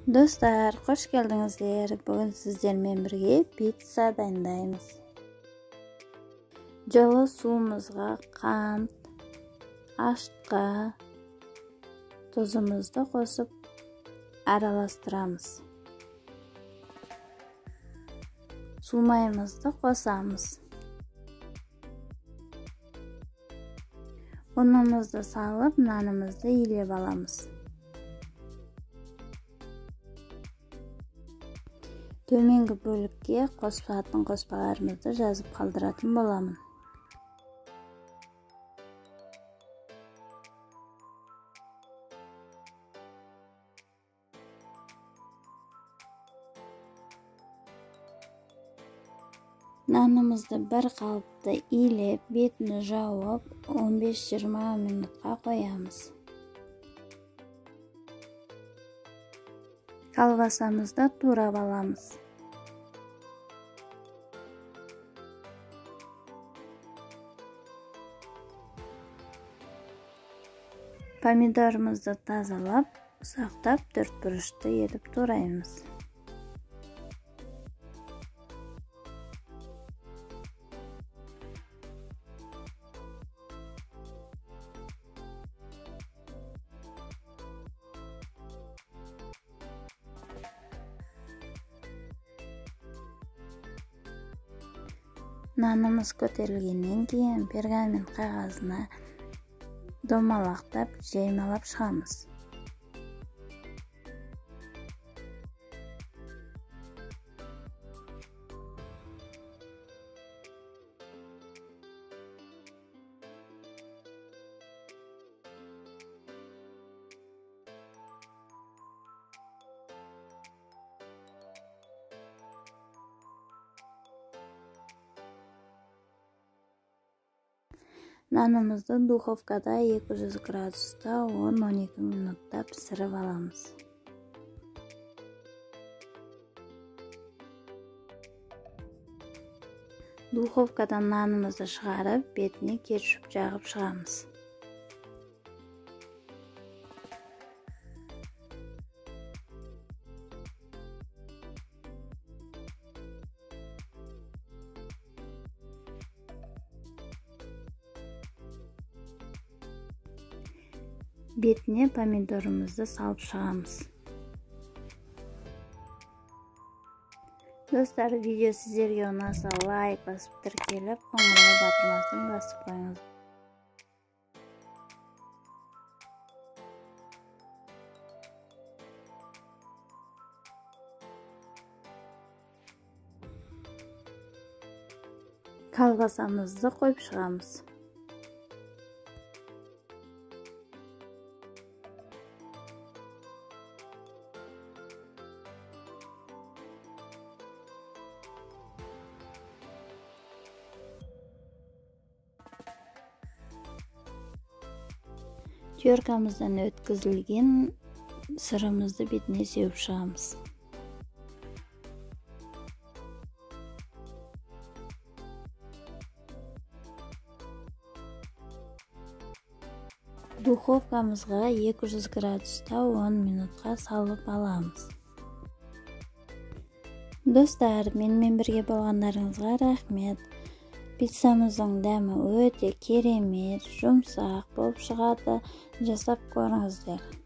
Dostlar, hoş geldinizler. Bugün sizlerмен birge pizza dayındaymiz. Жылы суымызға қант, ашытқа, тұзымызды қосып араластырамыз. Сумайымызды қосамыз. Ұнымызды салып, нанымызды илеп аламыз. Төменгі бөлікке қоспатын қоспаларымызды жазып қалдыратын боламын. Нанымызды бір қалыпты илеп, бетін жауып, 15-20 минутқа қоямыз. Колбасамызды турап аламыз. Помидорымызды тазалап, ұсақтап, төртбұрышты етіп тураймыз. Нанымыз көтерілгеннен кейін пергамент қағазына домалақтап, жаймалап шығамыз. Нанымызды духовкада 200 градуста 10-12 минутта пісіріп аламыз. Духовкадан нанымызды шығарып, бетіне кетчуп жағып шығамыз. Бетіне помидорымызды салып шығамыз. Достар, видео сіздерге ұнаса лайк басып тіркеліп, қоңырау батырмасын басып қойыңыз. Колбасамызды қойып шығамыз. Теркамыздан өткізілген сырымызды бетіне сеуіп шығамыз. Духовкамызға 200 градуста 10 минутқа салып аламыз. Достар, менімен бірге болғандарыңызға рахмет. Пиццамыздың дәмі өте керемет, жұмсақ болып шығады. Жасап көріңіздер.